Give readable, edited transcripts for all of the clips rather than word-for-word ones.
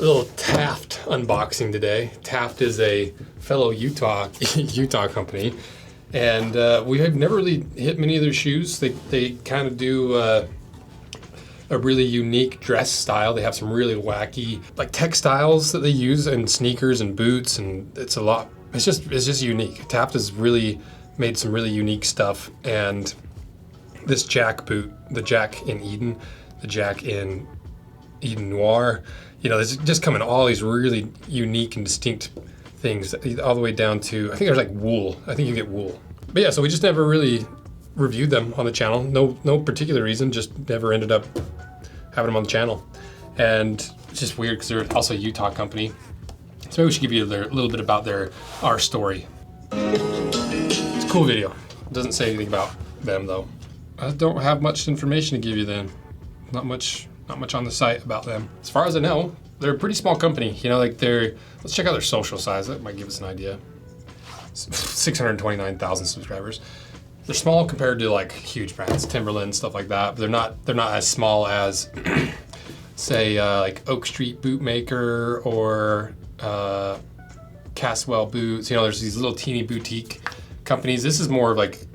Little Taft unboxing today. Taft is a fellow Utah company, and we have never really hit many of their shoes. They kind of do a really unique dress style. They have some really wacky like textiles that they use in sneakers and boots, and it's a lot. It's just unique. Taft has really made some really unique stuff, and this Jack boot, the Jack in Eden, the Jack in Eden Noir, you know, there's just coming all these really unique and distinct things, all the way down to, I think there's like wool. I think you get wool. But yeah, so we just never really reviewed them on the channel. No particular reason, just never ended up having them on the channel. And it's just weird because they're also a Utah company. So maybe we should give you a little bit about our story. It's a cool video. It doesn't say anything about them though. I don't have much information to give you then. Not much on the site about them. As far as I know, they're a pretty small company. You know, like let's check out their social size. That might give us an idea. 629,000 subscribers. They're small compared to like huge brands, Timberland, stuff like that. But they're not as small as say like Oak Street Bootmaker or Caswell Boots. You know, there's these little teeny boutique companies. This is more of like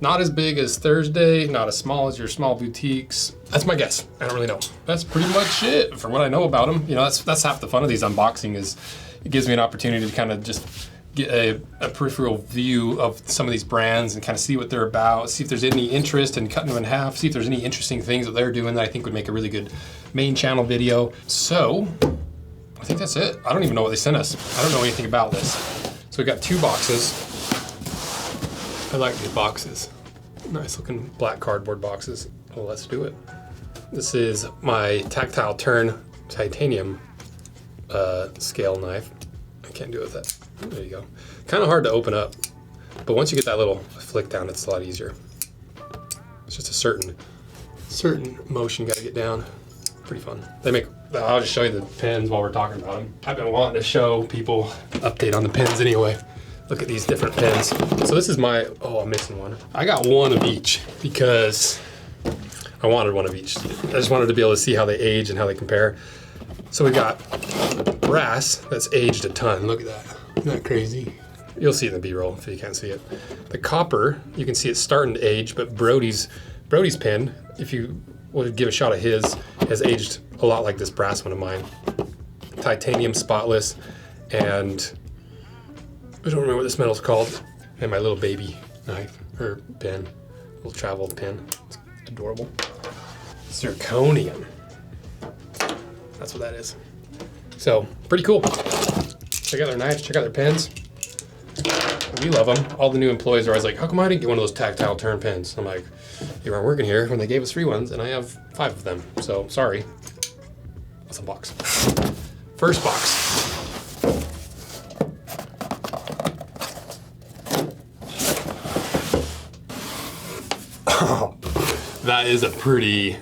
not as big as Thursday, not as small as your small boutiques. That's my guess. I don't really know. That's pretty much it for what I know about them. You know, that's half the fun of these unboxing is it gives me an opportunity to kind of just get a peripheral view of some of these brands and kind of see what they're about, see if there's any interest in cutting them in half, see if there's any interesting things that they're doing that I think would make a really good main channel video. So I think that's it. I don't even know what they sent us. I don't know anything about this. So we got 2 boxes. I like these boxes. Nice looking black cardboard boxes. Well, let's do it. This is my Tactile Turn titanium scale knife. I can't do it with that. There you go. Kind of hard to open up, but once you get that little flick down, it's a lot easier. It's just a certain motion you got to get down. Pretty fun. I'll just show you the pins while we're talking about them. I've been wanting to show people update on the pins anyway. Look at these different pins. So this is I'm missing one. I got one of each because I wanted one of each. I just wanted to be able to see how they age and how they compare. So we got brass that's aged a ton. Look at that. Isn't that crazy? You'll see it in the B-roll if you can't see it. The copper, you can see it's starting to age, but Brody's pin, if you would give a shot at his, has aged a lot like this brass one of mine. Titanium spotless, and I don't remember what this metal's called. And my little baby knife, or pen, little travel pen. It's adorable. Zirconium. That's what that is. So, pretty cool. Check out their knives, check out their pens. We love them. All the new employees are always like, how come I didn't get one of those Tactile Turn pens? I'm like, you weren't working here when they gave us free ones, and I have 5 of them. So, sorry. Let's unbox. First box. That is a pretty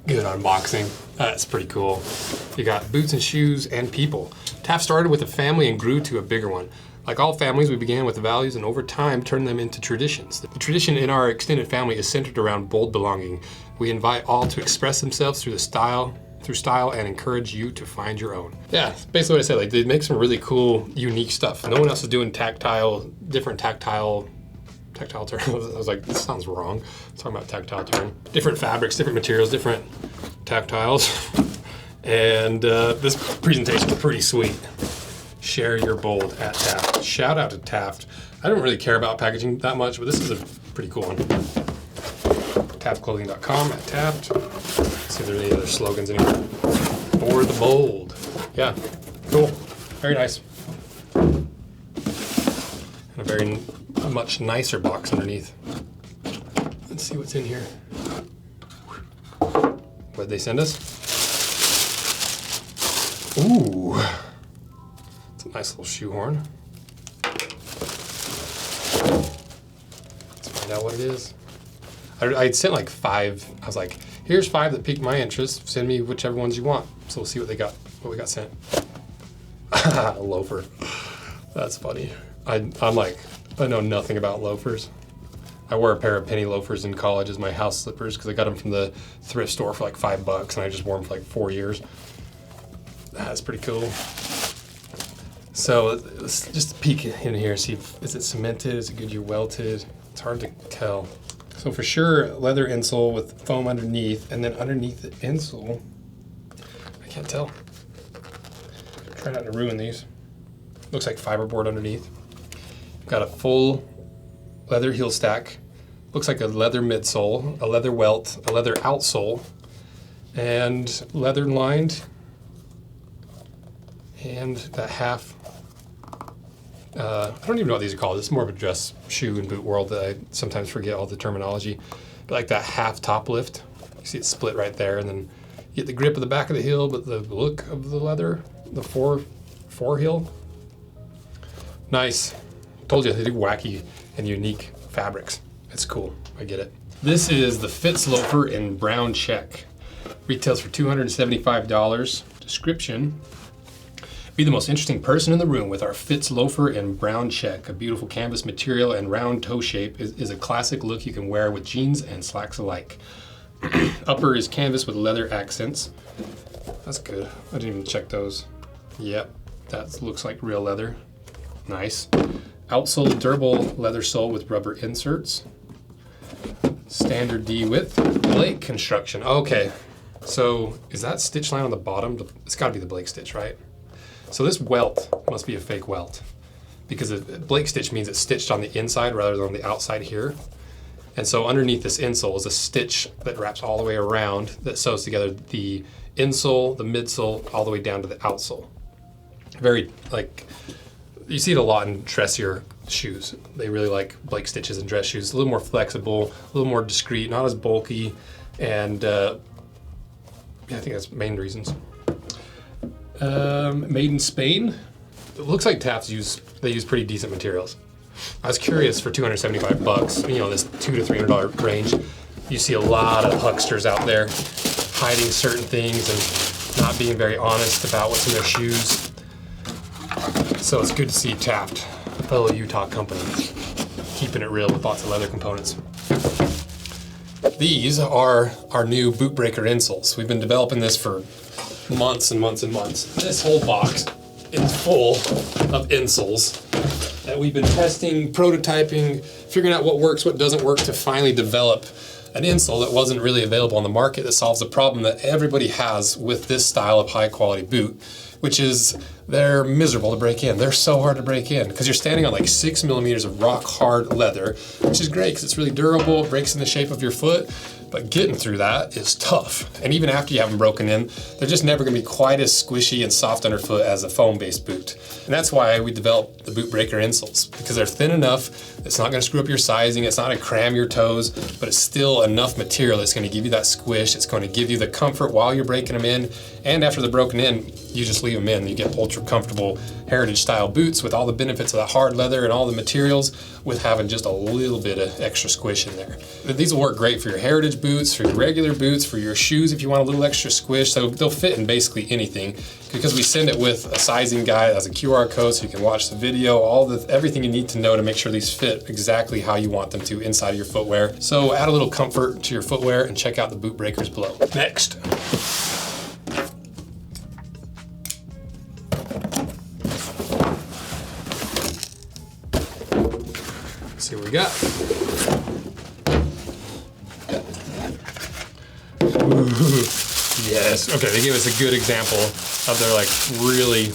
good unboxing. That's pretty cool. You got boots and shoes and people. Taft started with a family and grew to a bigger one. Like all families, we began with values and over time turned them into traditions. The tradition in our extended family is centered around bold belonging. We invite all to express themselves through style and encourage you to find your own. Yeah, basically what I said. Like they make some really cool, unique stuff. No one else is doing different tactile turn. I was like, this sounds wrong. I'm talking about tactile turn. Different fabrics, different materials, different tactiles. And this presentation is pretty sweet. Share your bold at Taft. Shout out to Taft. I don't really care about packaging that much, but this is a pretty cool one. Taftclothing.com at Taft. Let's see if there's any other slogans in here. For the bold. Yeah, cool. Very nice. And a much nicer box underneath. Let's see what's in here. What did they send us? Ooh. It's a nice little shoehorn. Let's find out what it is. I sent like 5. I was like, here's 5 that piqued my interest. Send me whichever ones you want. So we'll see what we got sent. A loafer. That's funny. I'm like, I know nothing about loafers. I wore a pair of penny loafers in college as my house slippers because I got them from the thrift store for like $5 and I just wore them for like 4 years. That's pretty cool. So let's just peek in here, see if, is it cemented, is it Goodyear welted? It's hard to tell. So for sure, leather insole with foam underneath, and then underneath the insole, I can't tell. Try not to ruin these. Looks like fiberboard underneath. Got a full leather heel stack. Looks like a leather midsole, a leather welt, a leather outsole, and leather lined, and that half. I don't even know what these are called. It's more of a dress shoe and boot world that I sometimes forget all the terminology. But like that half top lift, you see it split right there, and then you get the grip of the back of the heel, but the look of the leather, the fore heel. Nice. Told you they do wacky and unique fabrics. It's cool. I get it. This is the Fitz loafer in brown check. Retails for $275. Description: be the most interesting person in the room with our Fitz loafer in brown check. A beautiful canvas material and round toe shape is a classic look you can wear with jeans and slacks alike. Upper is canvas with leather accents. That's good. I didn't even check those. Yep, that looks like real leather. Nice. Outsole, durable leather sole with rubber inserts. Standard D width. Blake construction. Okay, so is that stitch line on the bottom? It's got to be the Blake stitch, right? So this welt must be a fake welt, because a Blake stitch means it's stitched on the inside rather than on the outside here. And so underneath this insole is a stitch that wraps all the way around that sews together the insole, the midsole, all the way down to the outsole. Very, like, you see it a lot in dressier shoes. They really like Blake stitches in dress shoes. A little more flexible, a little more discreet, not as bulky, and yeah, I think that's the main reasons. Made in Spain. It looks like Taft's they use pretty decent materials. I was curious, for $275, you know, this $200 to $300 range, you see a lot of hucksters out there hiding certain things and not being very honest about what's in their shoes. So it's good to see Taft, a fellow Utah company, keeping it real with lots of leather components. These are our new boot breaker insoles. We've been developing this for months and months and months. This whole box is full of insoles that we've been testing, prototyping, figuring out what works, what doesn't work, to finally develop an insole that wasn't really available on the market that solves a problem that everybody has with this style of high quality boot, which is they're miserable to break in. They're so hard to break in because you're standing on like 6 millimeters of rock hard leather, which is great because it's really durable, it breaks in the shape of your foot, but getting through that is tough. And even after you have them broken in, they're just never gonna be quite as squishy and soft underfoot as a foam-based boot. And that's why we developed the boot breaker insoles, because they're thin enough, it's not gonna screw up your sizing, it's not gonna cram your toes, but it's still enough material that's gonna give you that squish, it's gonna give you the comfort while you're breaking them in, and after they're broken in, you just leave them in. You get ultra comfortable heritage style boots with all the benefits of that hard leather and all the materials, with having just a little bit of extra squish in there. These will work great for your heritage boots, for your regular boots, for your shoes if you want a little extra squish. So they'll fit in basically anything, because we send it with a sizing guide that has a QR code so you can watch the video, everything you need to know to make sure these fit exactly how you want them to inside of your footwear. So add a little comfort to your footwear and check out the boot breakers below. Next. See what we got. Ooh, yes. Okay, they gave us a good example of their like really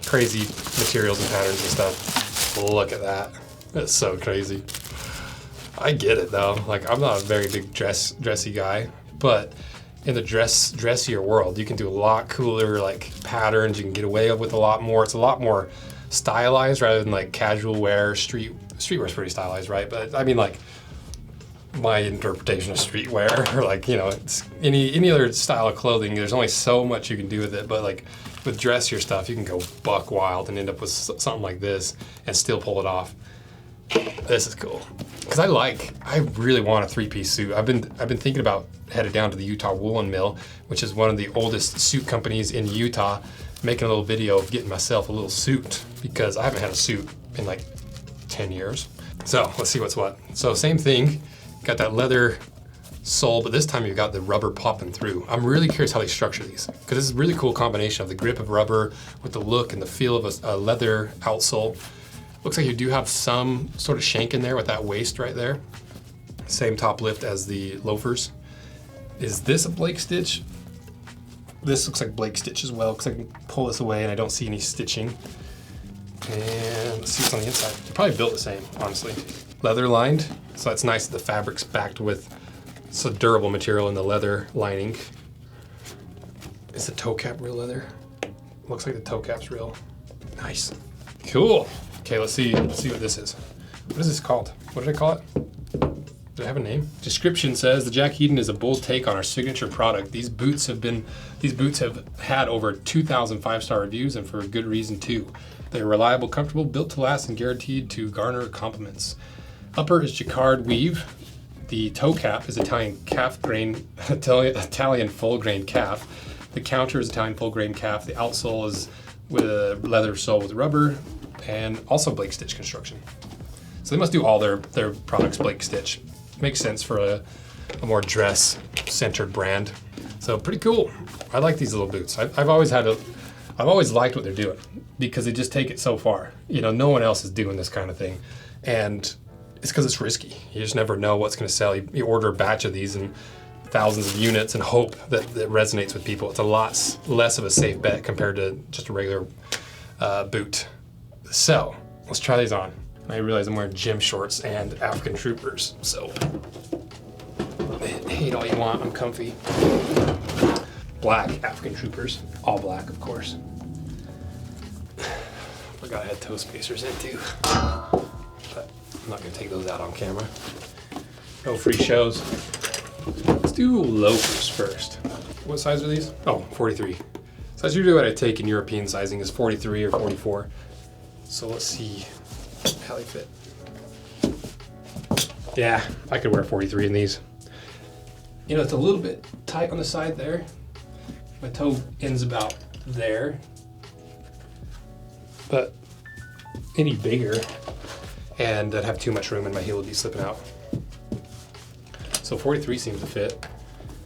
crazy materials and patterns and stuff. Look at that. That's so crazy. I get it though. Like, I'm not a very big dressy guy, but in the dressier world, you can do a lot cooler like patterns. You can get away with a lot more. It's a lot more stylized rather than like casual wear. Streetwear's pretty stylized, right? But I mean, like, my interpretation of streetwear, or like, you know, it's any other style of clothing, there's only so much you can do with it. But like with dressier stuff, you can go buck wild and end up with something like this and still pull it off. This is cool, because I really want a three-piece suit. I've been thinking about headed down to the Utah Woolen Mill, which is one of the oldest suit companies in Utah, making a little video of getting myself a little suit, because I haven't had a suit in like 10 years. So let's see what's what. So same thing, got that leather sole, but this time you've got the rubber popping through. I'm really curious how they structure these, because this is a really cool combination of the grip of rubber with the look and the feel of a leather outsole. Looks like you do have some sort of shank in there with that waist right there. Same top lift as the loafers. Is this a Blake stitch? This looks like Blake stitch as well, because I can pull this away and I don't see any stitching. And let's see what's on the inside. They're probably built the same, honestly. Leather lined, so that's nice that the fabric's backed with some durable material in the leather lining. Is the toe cap real leather? Looks like the toe cap's real. Nice. Cool. Okay, let's see what this is. What is this called? What did I call it? Do I have a name? Description says the Jack Heaton is a bold take on our signature product. These boots have had over 2,000 5-star reviews, and for a good reason too. They're reliable, comfortable, built to last, and guaranteed to garner compliments. Upper is jacquard weave. The toe cap is Italian full grain calf. The counter is Italian full grain calf. The outsole is with a leather sole with rubber, and also Blake stitch construction. So they must do all their products Blake stitch. Makes sense for a more dress-centered brand. So pretty cool. I like these little boots. I've always liked what they're doing, because they just take it so far. You know, no one else is doing this kind of thing, and it's because it's risky. You just never know what's going to sell. You order a batch of these and thousands of units and hope that it resonates with people. It's a lot less of a safe bet compared to just a regular boot. So let's try these on. I realize I'm wearing gym shorts and African Troopers, so hate all you want, I'm comfy. Black African Troopers, all black, of course. Forgot I had toe spacers in too, but I'm not gonna take those out on camera. No free shows. Let's do loafers first. What size are these? Oh, 43. So that's usually what I take in European sizing, is 43 or 44. So let's see how they fit. Yeah, I could wear 43 in these. You know, it's a little bit tight on the side there. My toe ends about there. But any bigger, and I'd have too much room and my heel would be slipping out. So 43 seems to fit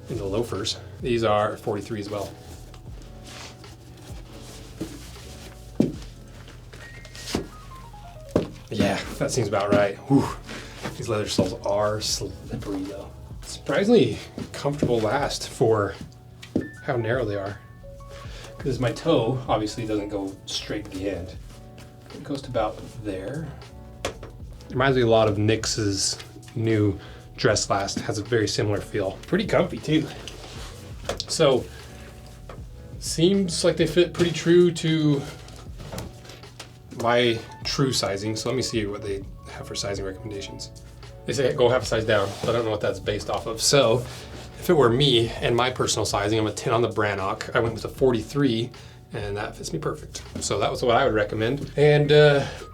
in the loafers. These are 43 as well. Yeah, that seems about right. Whew. These leather soles are slippery though. Surprisingly comfortable last for how narrow they are. Because my toe obviously doesn't go straight to the end. It goes to about there. It reminds me a lot of NYX's new dress last. Has a very similar feel. Pretty comfy too. So, seems like they fit pretty true to my true sizing. So let me see what they have for sizing recommendations. They say go half a size down, but I don't know what that's based off of. So if it were me and my personal sizing, I'm a 10 on the Brannock. I went with a 43 and that fits me perfect. So that was what I would recommend. And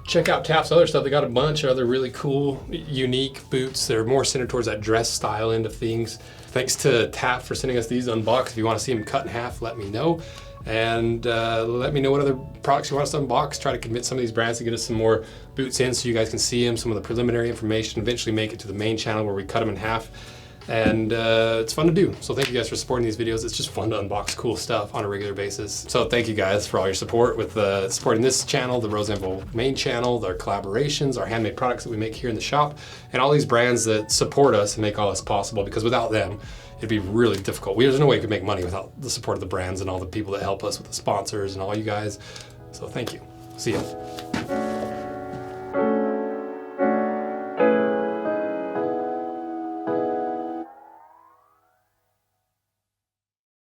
check out Taft's other stuff. They got a bunch of other really cool, unique boots. They're more centered towards that dress style end of things. Thanks to Taft for sending us these unboxed. If you want to see them cut in half, let me know. And let me know what other products you want us to unbox. Try to convince some of these brands to get us some more boots in so you guys can see them, some of the preliminary information, eventually make it to the main channel where we cut them in half. And it's fun to do. So thank you guys for supporting these videos. It's just fun to unbox cool stuff on a regular basis. So thank you guys for all your support with supporting this channel, the Rose Anvil main channel, our collaborations, our handmade products that we make here in the shop, and all these brands that support us and make all this possible, because without them, it'd be really difficult. There's no way we could make money without the support of the brands and all the people that help us with the sponsors and all you guys. So thank you. See ya.